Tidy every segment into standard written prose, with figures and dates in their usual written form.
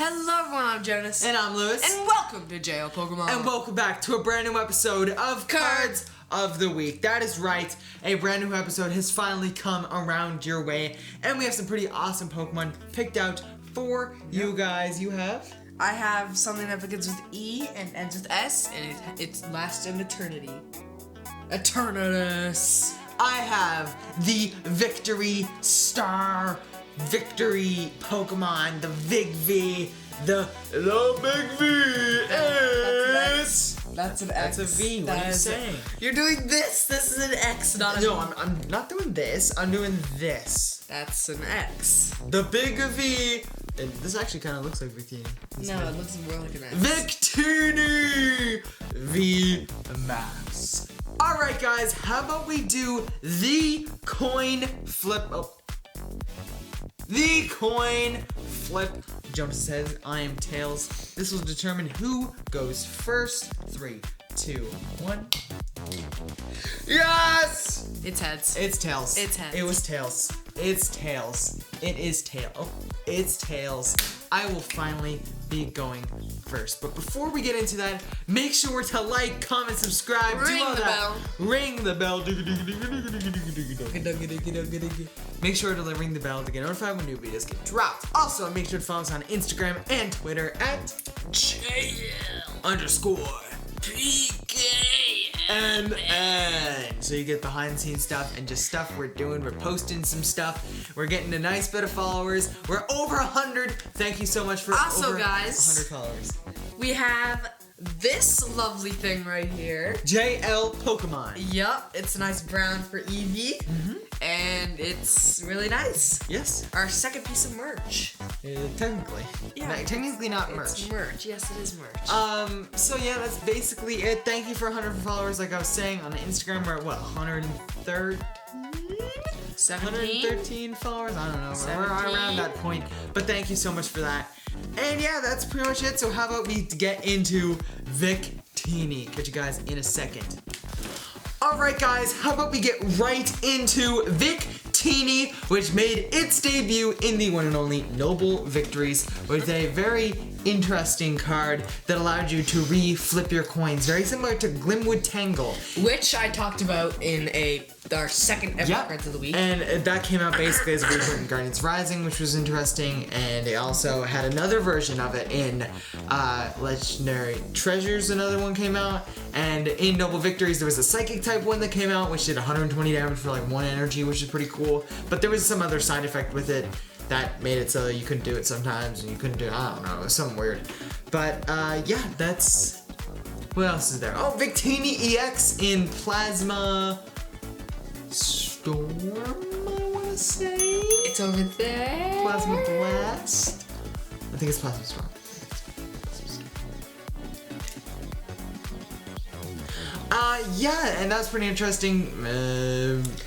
Hello everyone, I'm Jonas. And I'm Lewis. And welcome to JL Pokémon. And welcome back to a brand new episode of Cards of the Week. That is right, a brand new episode has finally come around your way. And we have some pretty awesome Pokemon picked out for you guys. You have? I have something that begins with E and ends with S, and it lasts an eternity. Eternatus. I have the Victory Star Victory Pokemon, the Big V, the Big V. That's an X. That's a V. What are you saying? You're doing this. This is an X, not a V. No, I'm not doing this. I'm doing this. That's an X. The Big V. And this actually kind of looks like Victini. No, it looks more like an X. Victini VMAX. Alright guys, how about we do the coin flip? Oh. The coin flip. Jonas says, I am tails. This will determine who goes first. 3, 2, 1. Yes! It's heads. It's tails. It's heads. It was tails. It's tails. It is tail. Oh, it's tails. I will finally be going first. But before we get into that, make sure to like, comment, subscribe, Ring do all the that. bell. Ring the bell. Make sure to ring the bell to get notified when new videos get dropped. Also, make sure to follow us on Instagram and Twitter at JL_PKNN. So you get behind the scenes stuff and just stuff we're doing. We're posting some stuff. We're getting a nice bit of followers. We're over 100. Thank you so much for over guys, 100 followers. We have this lovely thing right here. JL Pokémon. Yup, it's a nice brown for Eevee, and it's really nice. Yes. Our second piece of merch. Technically. Yeah. Technically not merch. It's merch. Yes, it is merch. So yeah, that's basically it. Thank you for 100 followers. Like I was saying on Instagram, we're at what, 113? 113 followers? I don't know. 17? We're around that point. But thank you so much for that. And yeah, that's pretty much it. So how about we get into Victini? Catch you guys in a second. Alright guys, how about we get right into Victini, which made its debut in the one and only Noble Victories, with a very interesting card that allowed you to re-flip your coins, very similar to Glimwood Tangle. Which I talked about in our second ever Cards of the Week. And that came out basically as a reprint in Guardians Rising, which was interesting, and they also had another version of it in Legendary Treasures, another one came out, and in Noble Victories there was a Psychic type one that came out, which did 120 damage for like 1 energy, which is pretty cool, but there was some other side effect with it that made it so you couldn't do it sometimes, and you couldn't do it, I don't know, it was something weird. But yeah, that's, what else is there? Oh, Victini EX in Plasma Storm, I want to say? It's over there. Plasma Blast? I think it's Plasma Storm. Yeah, and that's pretty interesting.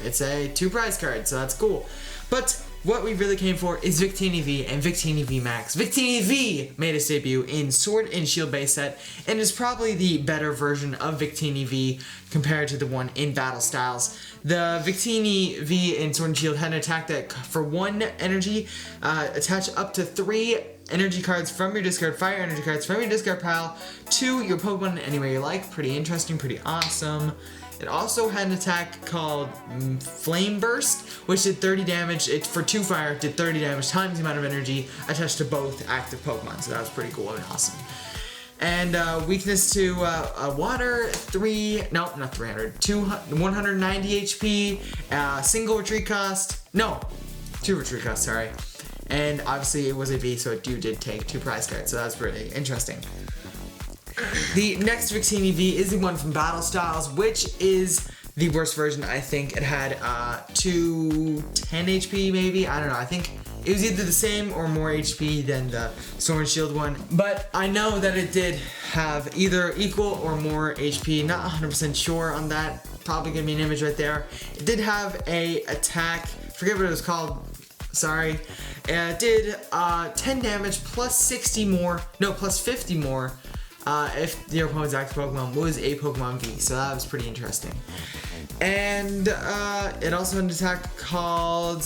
It's a 2 prize card, so that's cool. But what we really came for is Victini V and Victini VMAX. Victini V made its debut in Sword and Shield base set, and is probably the better version of Victini V compared to the one in Battle Styles. The Victini V in Sword and Shield had an attack that for 1 energy, attach up to 3 energy cards from your discard, fire energy cards from your discard pile to your Pokemon anywhere you like. Pretty interesting, pretty awesome. It also had an attack called Flame Burst, which did 30 damage. It for 2 fire, it did 30 damage times the amount of energy attached to both active Pokemon. So that was pretty cool and awesome. And weakness to water, 190 HP, single retreat cost, no, 2 retreat costs, sorry. And obviously it was a V, so it did take 2 prize cards, so that's pretty interesting. The next Victini V is the one from Battle Styles, which is the worst version, I think. It had 210 HP maybe, I don't know, I think it was either the same or more HP than the Sword and Shield one, but I know that it did have either equal or more HP, not 100% sure on that, probably gonna be an image right there. It did have a attack, forget what it was called, sorry. It did 10 damage plus 60 more, no, plus 50 more if your opponent's active Pokemon was a Pokemon V, so that was pretty interesting. And it also had an attack called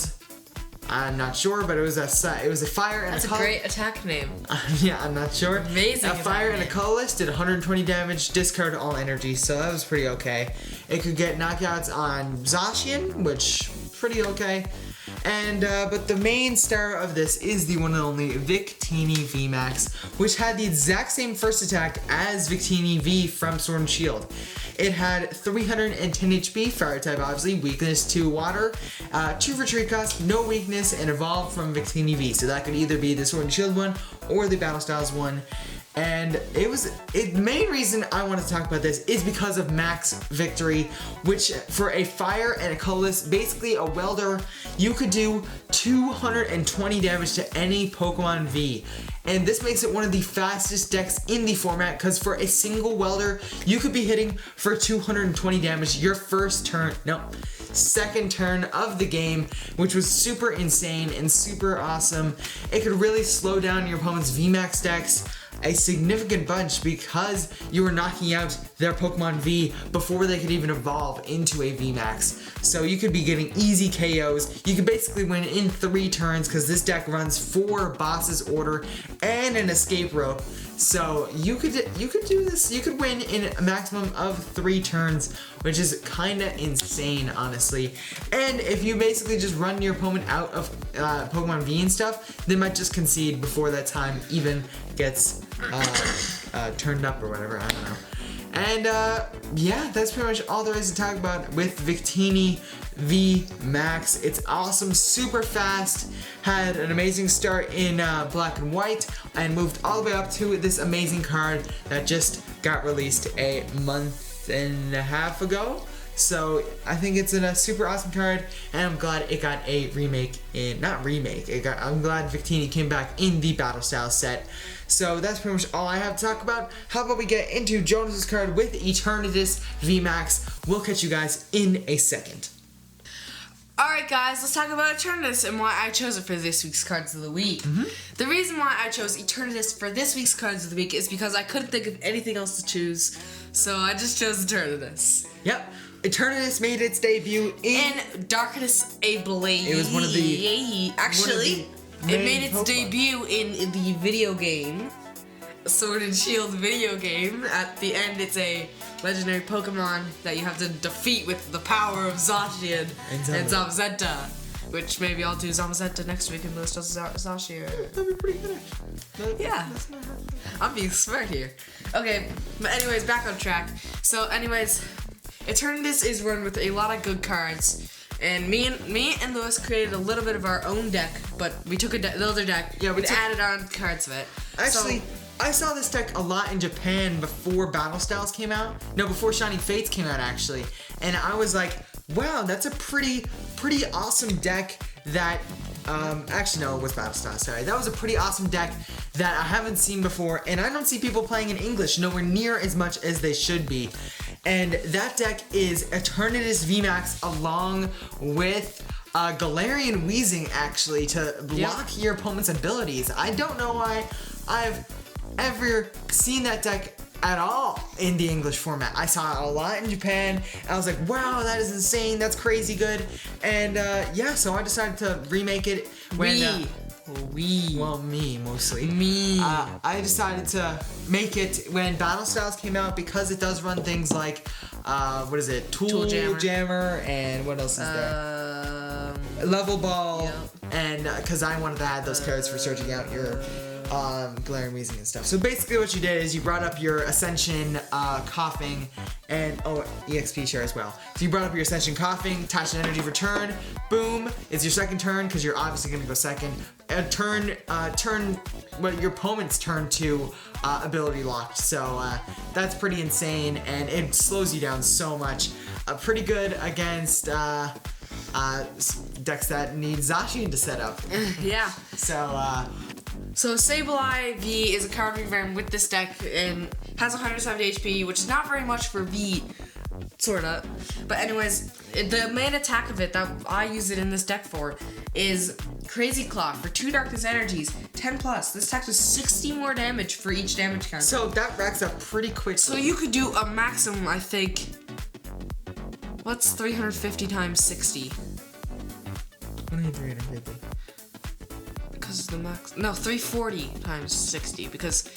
I'm not sure, but it was a fire and That's a great attack name. Yeah, I'm not sure. Amazing. A fire and a colorless did 120 damage, discard all energy, so that was pretty okay. It could get knockouts on Zacian, which pretty okay. And but the main star of this is the one and only Victini VMAX, which had the exact same first attack as Victini V from Sword and Shield. It had 310 HP, fire type obviously, weakness to water, 2 retreat cost, no weakness, and evolved from Victini V. So that could either be the Sword and Shield one or the Battle Styles one. And the main reason I want to talk about this is because of Max Victory, which for a fire and a colorless, basically a welder, you could do 220 damage to any Pokemon V. And this makes it one of the fastest decks in the format, because for a single welder, you could be hitting for 220 damage your second turn of the game, which was super insane and super awesome. It could really slow down your opponent's VMAX decks a significant bunch because you were knocking out their Pokemon V before they could even evolve into a VMAX. So you could be getting easy KOs. You could basically win in 3 turns because this deck runs 4 Boss's Order and an Escape Rope. So you could do this. You could win in a maximum of 3 turns, which is kind of insane, honestly. And if you basically just run your opponent out of Pokemon V and stuff, they might just concede before that time even gets turned up or whatever. I don't know. And yeah, that's pretty much all there is to talk about with Victini VMAX. It's awesome, super fast, had an amazing start in black and white, and moved all the way up to this amazing card that just got released a month and a half ago. So I think it's a super awesome card, and I'm glad it got a remake I'm glad Victini came back in the Battle Style set. So that's pretty much all I have to talk about. How about we get into Jonas's card with Eternatus VMAX? We'll catch you guys in a second. Alright guys, let's talk about Eternatus and why I chose it for this week's Cards of the Week. The reason why I chose Eternatus for this week's Cards of the Week is because I couldn't think of anything else to choose, so I just chose Eternatus. Yep. Eternatus made its debut in Darkness Ablaze. It was one of the it made its debut in the video game, Sword and Shield video game. At the end, it's a legendary Pokemon that you have to defeat with the power of Zacian and Zamazenta. Which maybe I'll do Zamazenta next week and Lewis does Zacian. That'd be pretty good. Yeah. I'm being smart here. Okay, but anyways, back on track. So anyways, Eternatus is run with a lot of good cards. And me and Lewis created a little bit of our own deck, but we took the other deck and added on cards of it. Actually, I saw this deck a lot in Japan before Battle Styles came out. No, before Shining Fates came out, actually. And I was like, wow, that's a pretty awesome deck that... actually, no, it was Battle Styles, sorry. That was a pretty awesome deck that I haven't seen before, and I don't see people playing in English nowhere near as much as they should be. And that deck is Eternatus VMAX along with Galarian Weezing, actually, to block your opponent's abilities. I don't know why I've ever seen that deck at all in the English format. I saw it a lot in Japan, and I was like, wow, that is insane, that's crazy good. And yeah, so I decided to remake it when... Well, me, mostly. I decided to make it when Battle Styles came out because it does run things like, what is it? Tool Jammer, and what else is there? Level Ball, and because I wanted to add those cards for searching out your Galarian Weezing and stuff. So basically what you did is you brought up your Ascension Coughing, and EXP share as well. So you brought up your Ascension Coughing, attached an energy return, boom, it's your second turn because you're obviously going to go second. Turn your opponent's turn to ability locked. So that's pretty insane, and it slows you down so much. Pretty good against decks that need Zacian to set up. Yeah. So Sableye V is a carving variant with this deck and has 170 HP, which is not very much for V, sorta. But anyways, the main attack of it that I use it in this deck for is Crazy Claw for 2 Darkness Energies, 10 plus. This attack does 60 more damage for each damage counter. So that racks up pretty quickly. So you could do a maximum, I think, what's 350 times 60? 350. because the max. No, 340 times 60 because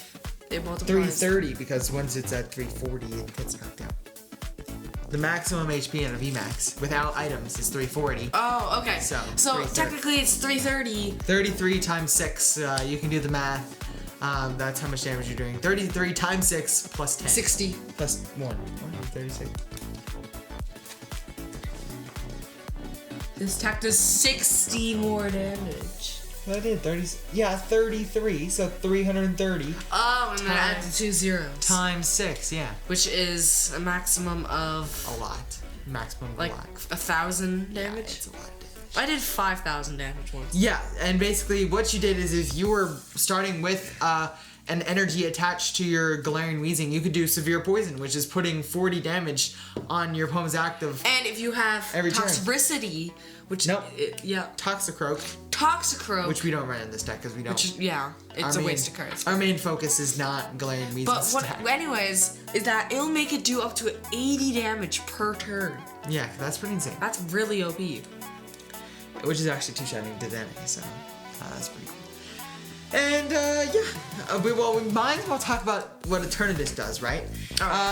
it multiplies. 330 because once it's at 340, it gets knocked out. The maximum HP in a VMAX without items is 340. Oh, okay. So technically it's 330. 33 times 6. You can do the math. That's how much damage you're doing. 33 times 6 plus 10. 60. Plus 1. 36. This attack does 60 more damage. I did 30. Yeah, 33. So 330. Oh, and then add the 2 zeros. Times 6, yeah. Which is a maximum of A lot. Maximum of like a lot. 1,000 damage. Yeah, it's a lot of damage. I did 5,000 damage once. Yeah, and basically what you did is if you were starting with an energy attached to your Galarian Weezing, you could do Severe Poison, which is putting 40 damage on your opponent's active. And if you have Every turn. Toxicity, which Toxicroak, which we don't run in this deck because we don't. It's a waste of cards. Our main focus is not Galarian Weezing. But anyways, is that it'll make it do up to 80 damage per turn. Yeah, that's pretty insane. That's really OP. Which is actually 2 Shining to Denny, so that's pretty cool. And we might as well talk about what Eternatus does, right?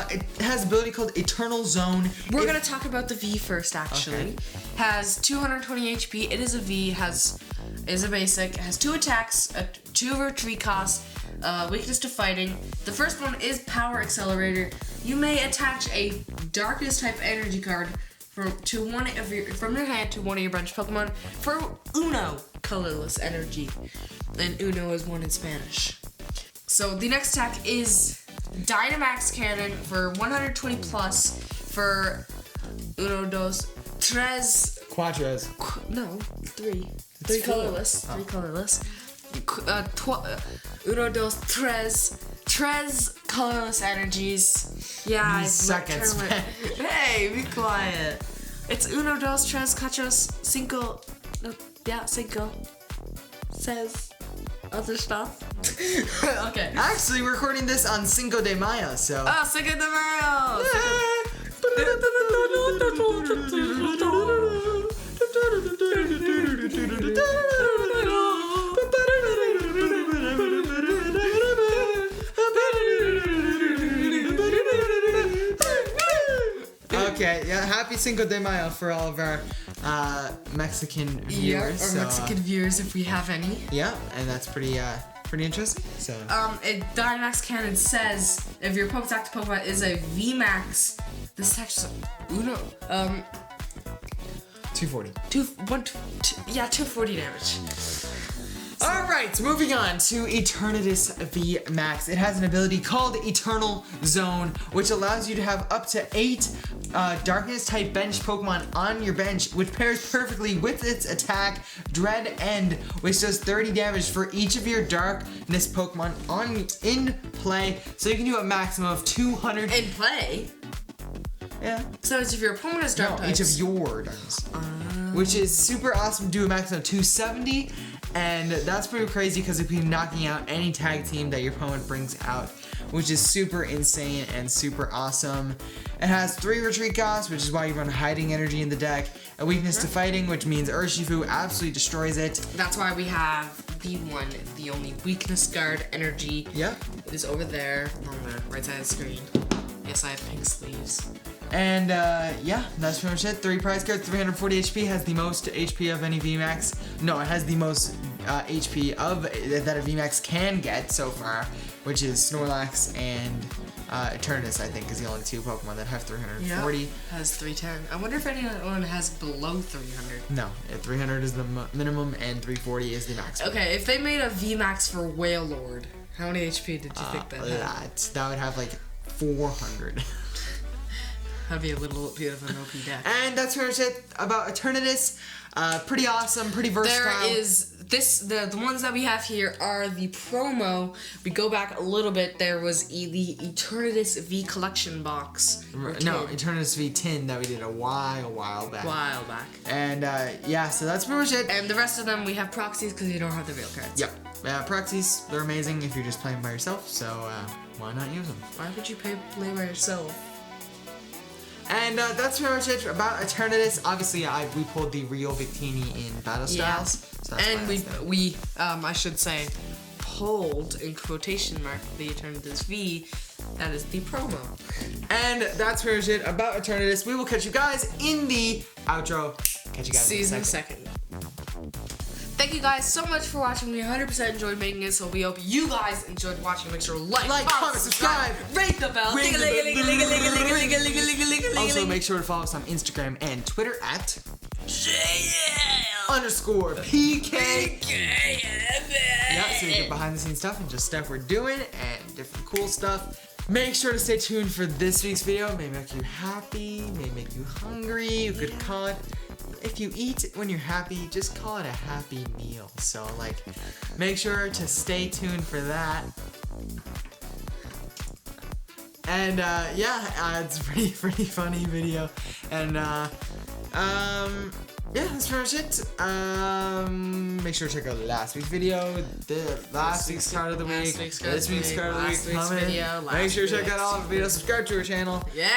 It has an ability called Eternal Zone. We're gonna talk about the V first, actually. Okay. Has 220 HP. It is a V. Is a basic. Has 2 attacks, 2 retreat costs, weakness to fighting. The first one is Power Accelerator. You may attach a Darkness type energy card from your hand to one of your bench Pokemon for Uno colorless energy. And Uno is 1 in Spanish. So the next attack is Dynamax Cannon for 120 plus for Uno, dos, tres. Quadros. No, 3. 3 colorless. 3 colorless. Uno, dos, tres. Tres colorless energies. Yeah, seconds. Hey, be quiet. It's uno, dos, tres, cuatro, cinco. No, yeah, cinco. Says other stuff. Okay. Actually, we're recording this on Cinco de Mayo, so. Oh, Cinco de Mayo! Okay, yeah, happy Cinco de Mayo for all of our Mexican viewers. Our Mexican viewers, if we have any. Yeah, and that's pretty interesting. So. Dynamax Cannon says if your Pokemon's active Pokemon is a VMAX, this attacks Uno. 240. 240 damage. Alright, so moving on to Eternatus VMAX. It has an ability called Eternal Zone, which allows you to have up to 8 Darkness type bench Pokemon on your bench, which pairs perfectly with its attack, Dread End, which does 30 damage for each of your Darkness Pokemon in play. So you can do a maximum of 200. In play? Yeah. So it's if your opponent has Dark types. Each of your Darkness. Which is super awesome to do a maximum of 270. And that's pretty crazy because it'll be knocking out any tag team that your opponent brings out, which is super insane and super awesome. It has 3 retreat costs, which is why you run Hiding Energy in the deck. A weakness to fighting, which means Urshifu absolutely destroys it. That's why we have the only weakness guard energy. Yep. It is over there on the right side of the screen. Yes, I have pink sleeves. And yeah, that's pretty much it. 3 prize cards, 340 HP, has the most HP of any VMAX. No, it has the most HP of that a VMAX can get so far, which is Snorlax and Eternatus, I think, is the only 2 Pokemon that have 340. Yep, has 310. I wonder if anyone has below 300. No, 300 is the minimum and 340 is the maximum. Okay, if they made a VMAX for Wailord, how many HP did you think that had? That would have like 400. That'd be a little bit of an OP deck. And that's pretty much it about Eternatus. Pretty awesome, pretty versatile. There is the ones that we have here are the promo. We go back a little bit. There was the Eternatus V collection box. No, Eternatus V tin that we did a while back. And yeah, so that's pretty much it. And the rest of them we have proxies because you don't have the real cards. Yep. Proxies, they're amazing if you're just playing by yourself. So why not use them? Why would you play by yourself? And that's pretty much it about Eternatus. Obviously, we pulled the real Victini in Battle Styles. So that's and we I should say, pulled in quotation mark the Eternatus V. That is the promo. And that's pretty much it about Eternatus. We will catch you guys in the outro. Catch you guys Season in a second. Thank you guys so much for watching. We 100% enjoyed making it, so we hope you guys enjoyed watching. Make sure to like, comment, subscribe, rate the bell, ring the bell. Also, make sure to follow us on Instagram and Twitter at JL_PK. Yeah, so you get behind the scenes stuff and just stuff we're doing and different cool stuff. Make sure to stay tuned for this week's video. May make you happy, may make you hungry. You could call it, if you eat when you're happy, just call it a happy meal. So like, make sure to stay tuned for that. And it's a pretty funny video. And yeah, that's pretty much it. Make sure to check out last week's video, last week's card of the week, this week's card of the week, comment. Make sure to check out all the videos, subscribe to our channel. Yeah,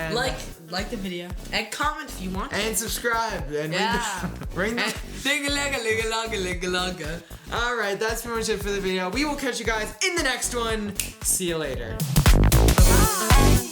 and like the video, and comment if you want. And subscribe, and ring the Alright, that's pretty much it for the video. We will catch you guys in the next one. See you later. Bye.